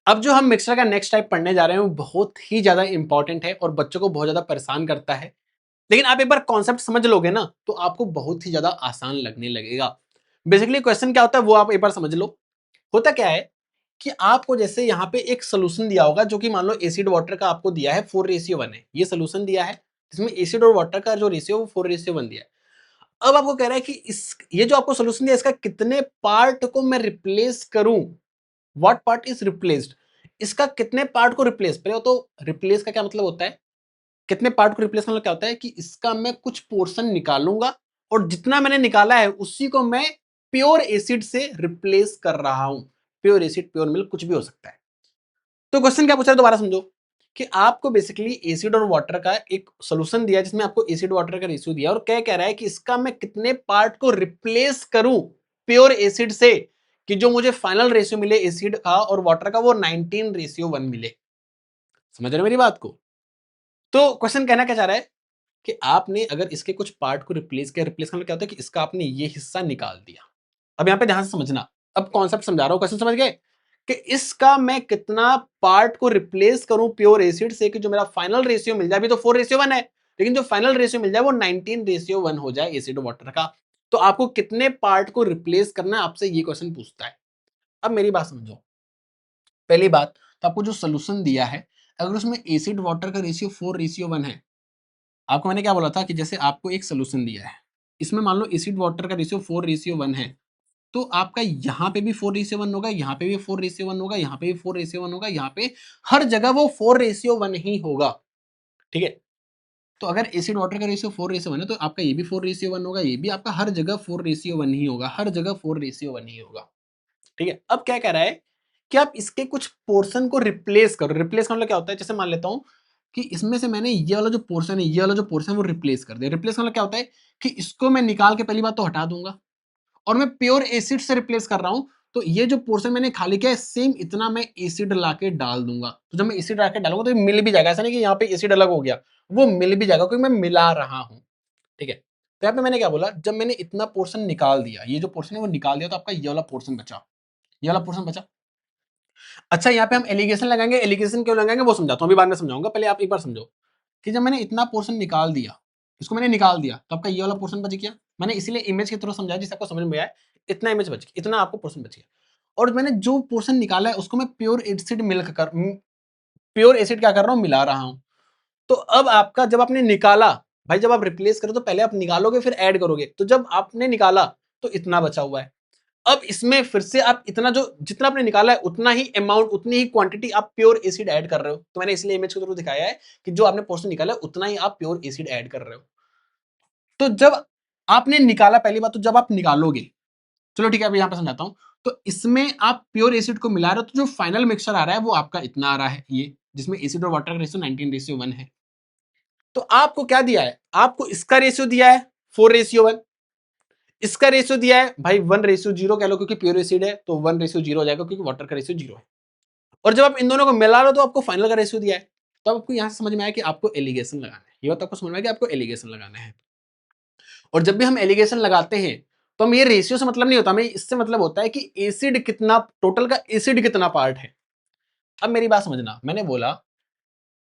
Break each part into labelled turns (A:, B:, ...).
A: अब जो हम मिक्सचर का नेक्स्ट टाइप पढ़ने जा रहे हैं वो बहुत ही ज्यादा इंपॉर्टेंट है और बच्चों को बहुत ज्यादा परेशान करता है, लेकिन आप एक बार कॉन्सेप्ट समझ लोगे ना तो आपको बहुत ही ज्यादा आसान लगने लगेगा। बेसिकली क्वेश्चन क्या होता है वो आप एक बार समझ लो। होता क्या है कि आपको जैसे यहाँ पे एक सोल्यूशन दिया होगा जो कि मान लो एसिड वाटर का आपको दिया है 4:1 है, ये सोल्यूशन दिया है जिसमें एसिड और वाटर का जो रेशियो वो 4:1 दिया है। अब आपको कह रहा है कि इस ये जो आपको सोल्यूशन दिया इसका कितने पार्ट को मैं रिप्लेस करूं, व्हाट पार्ट इज रिप्लेस्ड, इसका कितने पार्ट को रिप्लेस, पहले तो रिप्लेस का क्या मतलब होता है, कितने पार्ट को रिप्लेस करना क्या होता है कि इसका मैं कुछ पोर्शन निकालूंगा और जितना मैंने निकाला है उसी को मैं प्योर एसिड से रिप्लेस कर रहा हूं। प्योर एसिड प्योर मिल्क कुछ भी हो सकता है। तो क्वेश्चन क्या पूछा है दोबारा समझो कि आपको बेसिकली एसिड और वाटर का एक सॉल्यूशन दिया जिसमें आपको एसिड वाटर का रेशियो दिया और क्या कह रहा है कि इसका मैं कितने पार्ट को रिप्लेस करूं प्योर एसिड से कि जो मुझे फाइनल रेशियो मिले एसिड का और वाटर का वो 19:1 मिले। समझ रहे हो मेरी बात को? तो क्वेश्चन कहना क्या चाह रहा है कि आपने अगर इसके कुछ पार्ट को रिप्लेस किया, रिप्लेस करना क्या होता है कि इसका आपने ये हिस्सा निकाल दिया। अब यहां पे ध्यान से समझना, अब कॉन्सेप्ट समझा रहा हूं, क्वेश्चन समझ गए कि इसका मैं कितना पार्ट को रिप्लेस करूं प्योर एसिड से कि जो मेरा फाइनल रेशियो मिल जाए, अभी तो 4:1 है लेकिन जो फाइनल रेशियो मिल जाए वो 19:1 हो जाए एसिड वाटर का। तो आपको कितने पार्ट को रिप्लेस करना है आपसे ये क्वेश्चन पूछता है। अब मेरी बात समझो, पहली बात तो आपको जो सोल्यूशन दिया है अगर उसमें एसिड वाटर का रेशियो 4:1 है, आपको मैंने क्या बोला था कि जैसे आपको एक सोल्यूशन दिया है इसमें मान लो एसिड वाटर का रेशियो 4:1 है, तो आपका यहाँ पे भी 4:1 होगा, यहाँ पे भी 4:1 होगा, यहाँ पे भी 4:1 होगा, यहाँ पे हर जगह वो 4:1 ही होगा। ठीक है, तो अगर एसिड वाटर का रेशियो 4:1 है तो आपका ये भी 4:1 होगा, ये भी आपका हर जगह 4:1 ही होगा, हर जगह 4:1 ही होगा। ठीक है, अब क्या कह रहा है कि आप इसके कुछ पोर्शन को रिप्लेस करो। रिप्लेस का मतलब क्या होता है, जैसे मान लेता हूं कि इसमें से मैंने ये वाला जो पोर्शन है, ये वाला जो पोर्शन है वो रिप्लेस कर दिया। रिप्लेस का मतलब क्या होता है कि इसको मैं निकाल के पहली बात तो हटा दूंगा और मैं प्योर एसिड से रिप्लेस कर रहा हूं, तो ये जो पोर्शन मैंने खाली किया है सेम इतना मैं एसिड लाके डाल दूंगा। तो जब मैं एसिड लाके डालूंगा तो ये मिल भी जाएगा, ऐसा नहीं कि यहाँ पे एसिड अलग हो गया, वो मिल भी जाएगा क्योंकि मैं मिला रहा हूं। ठीक है, तो यहाँ पे मैंने क्या बोला, जब मैंने इतना पोर्शन निकाल दिया, ये जो पोर्शन है वो निकाल दिया, तो आपका ये वाला पोर्शन बचा, ये वाला पोर्शन बचा। अच्छा, यहाँ पे हम एलिगेशन लगाएंगे, एलिगेशन क्यों लगाएंगे वो समझाता हूँ, अभी बाद में समझाऊंगा, पहले आप एक बार समझो कि जब मैंने इतना पोर्शन निकाल दिया, इसको मैंने निकाल दिया, तो आपका ये वाला पोर्शन बच गया। मैंने इसीलिए इमेज के थ्रू समझाया जिससे आपको समझ में आए, इतना इमेज बच गया, इतना आपको पोर्शन बच गया। और मैंने जो पोर्शन निकाला है उसको मैं प्योर एसिड मिल्क कर प्योर एसिड क्या कर रहा हूँ, मिला रहा हूँ। तो अब आपका जब आपने निकाला, भाई जब आप रिप्लेस करो तो पहले आप निकालोगे फिर ऐड करोगे, तो जब आपने निकाला तो इतना बचा हुआ है। अब इसमें फिर से आप इतना जो जितना आपने निकाला है उतना ही अमाउंट, उतनी ही क्वांटिटी आप प्योर एसिड ऐड कर रहे हो। तो मैंने इसलिए इमेज के थ्रू दिखाया है कि जो आपने पोर्शन निकाला है उतना ही आप प्योर एसिड ऐड कर रहे हो। तो जब आपने निकाला, पहली बात तो जब आप निकालोगे, चलो ठीक है अभी यहां पर समझाता हूं, तो इसमें आप प्योर एसिड को मिला रहे हो, तो जो फाइनल मिक्सचर आ रहा है वो आपका इतना आ रहा है, ये जिसमें एसिड और वाटर का रेशियो 19:1 है। तो आपको क्या दिया है, आपको इसका रेशियो दिया है 4:1, इसका रेशियो दिया है भाई 1:0 कह लो क्योंकि प्योर एसिड है तो 1:0 हो जाएगा क्योंकि वाटर का रेशियो 0 है। और जब आप इन दोनों को मिला लो तो आपको फाइनल का रेशियो दिया है। तो आपको यहां से समझ में आया कि आपको एलिगेशन लगाना है, ये बात आपको समझ में आया कि आपको एलिगेशन लगाना है। और जब भी हम एलिगेशन लगाते हैं तो हम ये रेशियो से मतलब नहीं होता, हमें इससे मतलब होता है कि एसिड कितना, टोटल का एसिड कितना पार्ट है। अब मेरी बात समझना, मैंने बोला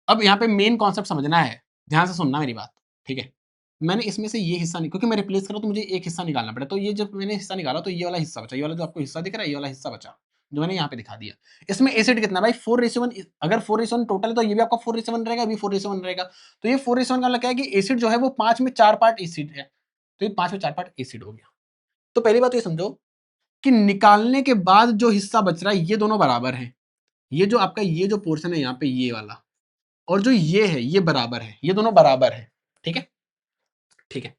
A: अब यहाँ पे मेन कॉन्सेप्ट समझना है, ध्यान से सुनना मेरी बात। ठीक है, मैंने इसमें से ये हिस्सा नहीं, क्योंकि मैं रिप्लेस करूँ तो मुझे एक हिस्सा निकालना पड़ा, तो ये जब मैंने हिस्सा निकाला तो ये वाला हिस्सा बचा, ये वाला जो आपको हिस्सा दिख रहा है ये वाला हिस्सा बचा जो मैंने यहाँ पे दिखा दिया। इसमें एसिड कितना भाई 4:1, अगर 4:1 टोटल है तो ये भी आपका 4:1 रहेगा, भी 4:1 रहेगा। तो ये 4:1 का मतलब क्या है कि एसिड जो है वो 5 में 4 पार्ट एसिड है, तो ये 5 में 4 पार्ट एसिड हो गया। तो पहली बात तो ये समझो कि निकालने के बाद जो हिस्सा बच रहा है ये दोनों बराबर है, ये जो आपका ये जो पोर्शन है यहाँ पे ये वाला और जो ये है ये बराबर है, ये दोनों बराबर है। ठीक है, ठीक है।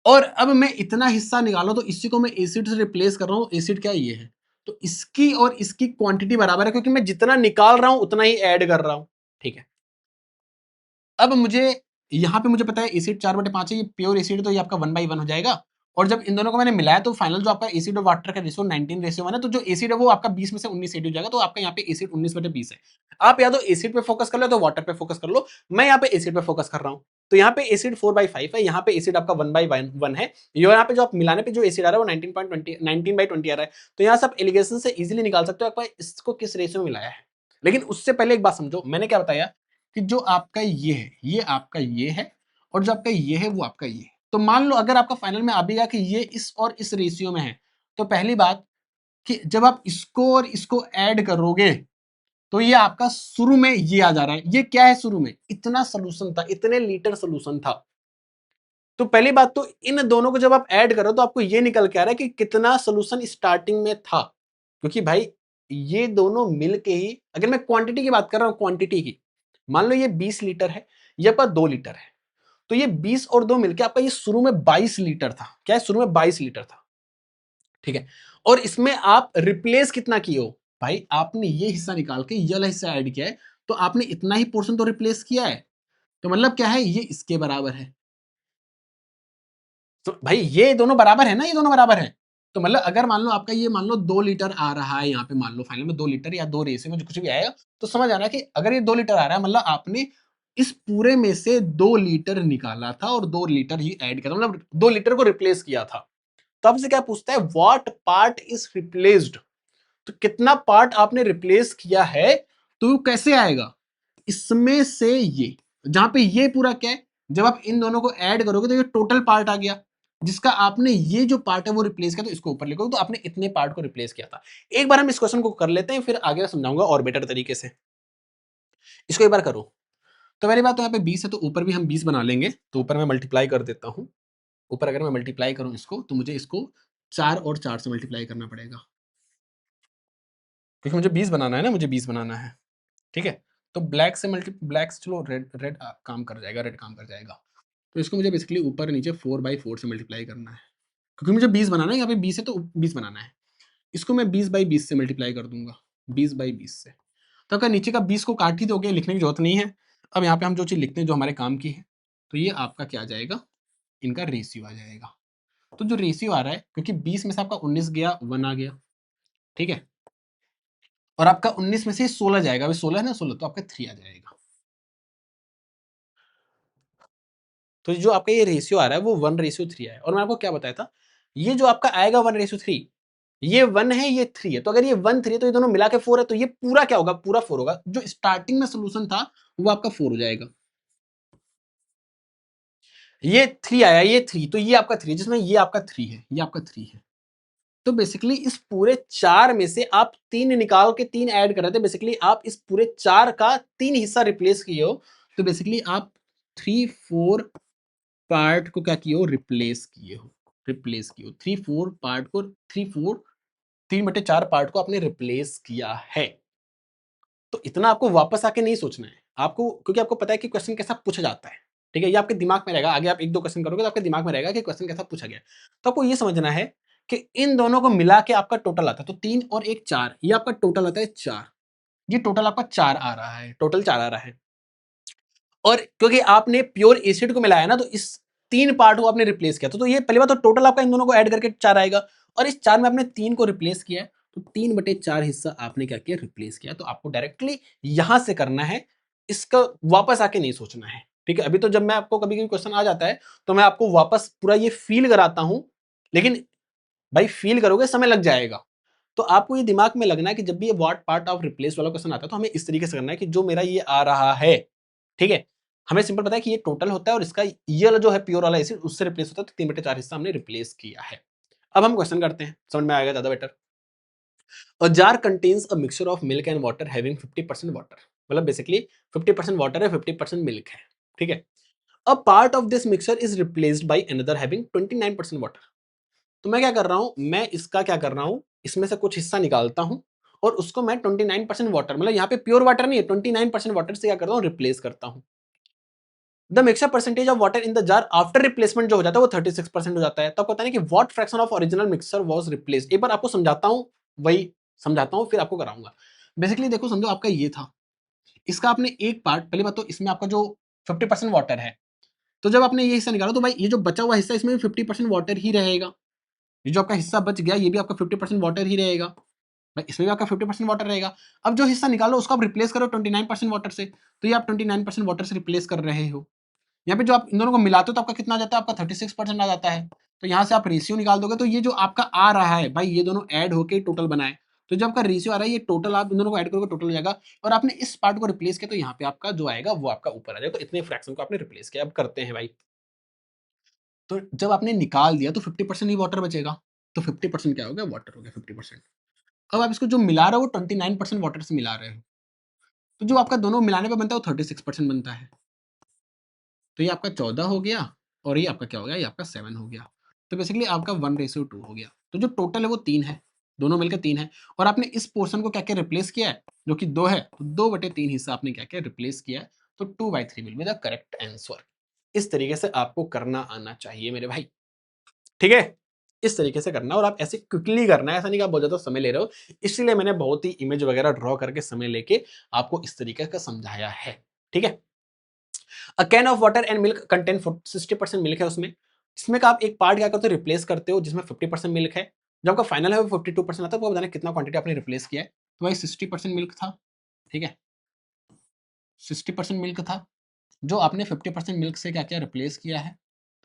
A: और अब मैं इतना हिस्सा निकालो तो इसी को मैं एसिड से रिप्लेस कर रहा हूं, एसिड क्या ये है, तो इसकी और इसकी क्वांटिटी बराबर है क्योंकि मैं जितना निकाल रहा हूं उतना ही ऐड कर रहा हूं। ठीक है, अब मुझे यहां पे मुझे पता है एसिड 4/5 है, ये प्योर एसिड तो ये आपका 1/1 हो जाएगा। और जब इन दोनों को मैंने मिलाया तो फाइनल जो आपका एसिड और वाटर का रेशियो 19:1 है, तो जो एसिड है वो आपका 20 में से 19 एसिड हो जाएगा, तो आपका यहाँ पे एसिड 19/20 है। आप या तो एसिड पे फोकस कर लो तो वाटर पे फोकस कर लो, मैं यहाँ पे एसिड पे फोकस कर रहा हूँ। तो यहाँ पे एसिड 4/5 है, यहाँ पे एसिड आपका 1/1 है, यहाँ पे जो आप मिलाने पे जो एसिड आ रहा है वो 19/20 आ रहा है। तो यहाँ से आप एलिगेशन से इजीली निकाल सकते हो आप इसको किस रेशियो में मिलाया है। लेकिन उससे पहले एक बात समझो, मैंने क्या बताया कि जो आपका ये है, ये आपका ये है, और जो आपका ये है वो आपका ये है। तो मान लो अगर आपका फाइनल में आ भी गया कि ये इस और इस रेशियो में है, तो पहली बात कि जब आप इसको और इसको ऐड करोगे तो ये आपका शुरू में ये आ जा रहा है। ये क्या है, शुरू में इतना सोल्यूशन था, इतने लीटर सोल्यूशन था। तो पहली बात तो इन दोनों को जब आप ऐड करो तो आपको ये निकल के आ रहा है कि कितना सोल्यूशन स्टार्टिंग में था। क्योंकि भाई ये दोनों मिलके ही, अगर मैं क्वांटिटी की बात कर रहा हूं, क्वांटिटी की, मान लो ये 20 लीटर है, ये आपका 2 लीटर है, तो ये 20 और 2 मिलके आपका ये शुरू में 22 लीटर था। क्या है, शुरू में 22 लीटर था, ठीक है। और इसमें आप रिप्लेस कितना किए हो, भाई आपने ये हिस्सा निकाल के ये वाला हिस्सा ऐड किया है, तो आपने इतना ही पोर्शन तो रिप्लेस किया है। तो मतलब क्या है, ये इसके बराबर है। तो भाई ये दोनों बराबर है ना, ये दोनों बराबर है। तो मतलब अगर मान लो आपका ये मान लो 2 लीटर आ रहा है, यहाँ पे मान लो फाइनल में 2 लीटर या 2 रेसे में जो कुछ भी आएगा, तो समझ आ रहा है कि अगर ये 2 लीटर आ रहा है, मतलब आपने इस पूरे में से 2 लीटर निकाला था और 2 लीटर ही ऐड किया था, मतलब 2 लीटर को रिप्लेस किया था। तब से क्या पूछता है, व्हाट पार्ट इज रिप्लेस्ड। तो कितना पार्ट आपने रिप्लेस किया है, तो कैसे आएगा, इसमें से ये, जहां पे ये पूरा क्या है, जब आप इन दोनों को ऐड करोगे तो ये टोटल पार्ट आ गया, जिसका आपने ये जो पार्ट है वो रिप्लेस किया, तो इसको ऊपर लिखोगे, तो आपने इतने पार्ट को रिप्लेस किया था। एक बार हम इस क्वेश्चन को कर लेते हैं, फिर आगे समझाऊंगा और बेटर तरीके से। इसको एक बार करो। तो पहली बात तो यहाँ पे 20 है, तो ऊपर भी हम 20 बना लेंगे। तो ऊपर मैं मल्टीप्लाई कर देता हूं। ऊपर अगर मैं मल्टीप्लाई करूं इसको, तो मुझे इसको 4 और 4 से मल्टीप्लाई करना पड़ेगा, क्योंकि मुझे 20 बनाना है ना, मुझे 20 बनाना है, ठीक है। तो ब्लैक से चलो रेड रेड काम कर जाएगा, रेड काम कर जाएगा। तो इसको मुझे बेसिकली ऊपर नीचे 4/4 से मल्टीप्लाई करना है, क्योंकि मुझे 20 बनाना है, यहाँ पे 20 है तो 20 बनाना है। इसको मैं 20/20 से मल्टीप्लाई कर दूंगा, 20/20 से। तो अगर नीचे का 20 को काट ही दोगे, लिखने की जरूरत नहीं है। अब यहाँ पे हम जो चीज़ लिखते हैं जो हमारे काम की है, तो ये आपका क्या आ जाएगा, इनका रेशियो आ जाएगा। तो जो रेशियो आ रहा है, क्योंकि 20 में से आपका 19 गया, 1 आ गया, ठीक है, और आपका 19 में से 16 जाएगा, अभी 16 है ना, 16, तो आपका 3 आ जाएगा। तो जो आपका ये रेशियो आ रहा है वो 1:3 है। और मैं आपको क्या बताया था, ये जो आपका आएगा 1:3, ये 1 है, ये 3 है। तो अगर ये 1 3 है तो ये दोनों मिला के 4 है, तो ये पूरा क्या होगा, पूरा 4 होगा। जो स्टार्टिंग में सोल्यूशन था वो आपका 4 हो जाएगा। ये 3 आया, ये 3, तो ये आपका 3, जिसमें ये आपका 3 है, ये आपका 3 है। तो बेसिकली इस पूरे 4 में से आप 3 निकाल के 3 ऐड कर रहे थे। बेसिकली आप इस पूरे 4 का 3 हिस्सा रिप्लेस किए हो। तो बेसिकली आप 3/4 पार्ट को क्या किए हो, रिप्लेस किए हो, रिप्लेस किए हो 3/4 पार्ट को, 3/4 पार्ट को आपने रिप्लेस किया है। तो इतना आपको वापस आके नहीं सोचना है आपको, क्योंकि आपको पता है कि क्वेश्चन कैसा पूछा जाता है, ठीक है। ये आपके दिमाग में रहेगा, आगे आप 1-2 क्वेश्चन करोगे तो आपके दिमाग में रहेगा कि क्वेश्चन कैसा पूछा गया। तो आपको ये समझना है कि इन दोनों को मिला के आपका टोटल आता है, तो 3 और 1 4, ये आपका टोटल आता है 4। ये टोटल आपका 4 आ रहा है, टोटल 4 आ रहा है। और क्योंकि आपने प्योर एसिड को मिलाया ना, तो इस 3 पार्ट को आपने रिप्लेस किया, तो ये पहली बात तो टोटल आपका इन दोनों को ऐड करके 4 आएगा। और इस 4 में आपने 3 को रिप्लेस किया है, तो 3/4 हिस्सा आपने क्या किया, रिप्लेस किया। तो आपको डायरेक्टली यहां से करना है, इसका वापस आके नहीं सोचना है, ठीक है। अभी तो जब मैं आपको कभी कभी क्वेश्चन आ जाता है तो मैं आपको वापस पूरा ये फील कराता हूं, लेकिन भाई फील करोगे समय लग जाएगा। तो आपको ये दिमाग में लगना है कि जब भी ये व्हाट पार्ट ऑफ रिप्लेस वाला क्वेश्चन आता है, तो हमें इस तरीके से करना है कि जो मेरा ये आ रहा है, ठीक है, हमें सिंपल पता है कि ये टोटल होता है और इसका ये वाला जो है प्योर वाला एसिड उससे रिप्लेस होता है, तो 3/4 हिस्सा हमने रिप्लेस किया है। अब हम क्वेश्चन करते हैं, समझ में आएगा ज्यादा better. A jar contains a mixture of milk and water having 50% water, मतलब बेसिकली 50% वाटर है, 50% मिल्क है, ठीक है। A part of this mixture is replaced by another having 29% water. तो मैं क्या कर रहा हूं, मैं इसका क्या कर रहा हूं, इसमें से कुछ हिस्सा निकालता हूं और उसको मैं 29% वाटर, मतलब यहाँ पे प्योर वाटर नहीं है, 29% वाटर से क्या करता हूँ, रिप्लेस करता हूँ। The mixture percentage of water in the jar after replacement जो हो जाता है वो 36% हो जाता है। तो आपको पता नहीं कि what fraction of original mixture was replaced. एक बार आपको समझाता हूं, वही समझाता हूं फिर आपको कराऊंगा। बेसिकली देखो, समझो आपका ये था, इसका आपने एक पार्ट, पहली बात तो इसमें आपका जो 50% वाटर है, तो जब आपने ये हिस्सा निकाला तो भाई ये जो बचा हुआ हिस्सा इसमें भी 50% वाटर ही रहेगा। ये जो आपका हिस्सा बच गया ये भी आपका 50% वाटर ही रहेगा, भाई इसमें भी आपका 50% वाटर रहेगा। अब जो हिस्सा निकालो उसको आप रिप्लेस करो 29% वाटर से, तो ये आप 29% वाटर से रिप्लेस कर रहे हो। यहाँ पे जो आप इन दोनों को मिलाते हो तो आपका कितना आ जाता है, आपका 36% आ जाता है। तो यहाँ से आप रेशियो निकाल दोगे तो ये जो आपका आ रहा है भाई, ये दोनों ऐड होके टोटल बनाए, तो जो आपका रेशियो आ रहा है ये टोटल आप इन दोनों को ऐड करोगे टोटल हो जाएगा। और आपने इस पार्ट को रिप्लेस किया तो यहाँ पे आपका जो आएगा वो आपका ऊपर आ जाएगा। तो इतने फ्रैक्शन को आपने रिप्लेस किया। अब करते हैं भाई, तो जब आपने निकाल दिया तो 50% ही वाटर बचेगा। तो 50% क्या हो गया, वाटर हो गया 50%। अब आप इसको जो मिला रहे हो वो 29% वाटर से मिला रहे हो, तो जो आपका दोनों मिलाने पे बनता है वो 36% बनता है। तो ये आपका 14 हो गया और ये आपका क्या हो गया, ये आपका 7 हो गया। तो बेसिकली आपका 1:2 हो गया। तो जो टोटल है वो 3 है, दोनों मिलकर 3 है। और आपने इस पोर्शन को क्या क्या रिप्लेस किया है, जो कि 2 है, तो 2/3 हिस्सा आपने क्या क्या रिप्लेस किया है। तो 2/3 will be the correct answer. इस तरीके से आपको करना आना चाहिए मेरे भाई, ठीक है। इस तरीके से करना और आप ऐसे क्विकली करना है, ऐसा नहीं कि आप बहुत ज्यादा समय ले रहे हो। इसलिए मैंने बहुत ही इमेज वगैरह ड्रॉ करके समय लेके आपको इस तरीके का समझाया है, ठीक है। A can of water and milk contain 60% milk है उसमें। इसमें का आप एक पार्ट क्या करते हो, रिप्लेस करते हो जिसमें 50% मिल्क है। जब आपका फाइनल है वो 52% आता है, तो बताना कितना क्वांटिटी आपने रिप्लेस किया है। तो भाई 60% मिल्क था, ठीक है, 60% मिल्क था। जो आपने 50% मिल्क से क्या क्या रिप्लेस किया है,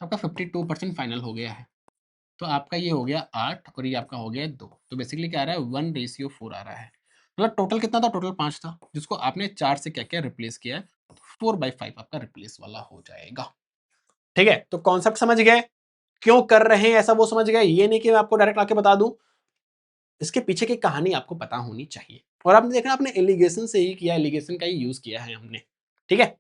A: तो आपका 52% फाइनल हो गया है। तो आपका ये हो गया 8 और ये आपका हो गया 2। तो बेसिकली क्या आ रहा है, 1:4 आ रहा है। मतलब टोटल कितना था, टोटल 5 था, जिसको आपने 4 से क्या क्या रिप्लेस किया है। 4/5 आपका रिप्लेस वाला हो जाएगा, ठीक है। तो कॉन्सेप्ट समझ गए, क्यों कर रहे हैं ऐसा वो समझ गए। ये नहीं कि मैं आपको डायरेक्ट आके बता दूं, इसके पीछे की कहानी आपको पता होनी चाहिए। और आपने देखा आपने एलिगेशन से ही किया, एलिगेशन का ही यूज किया है हमने, ठीक है।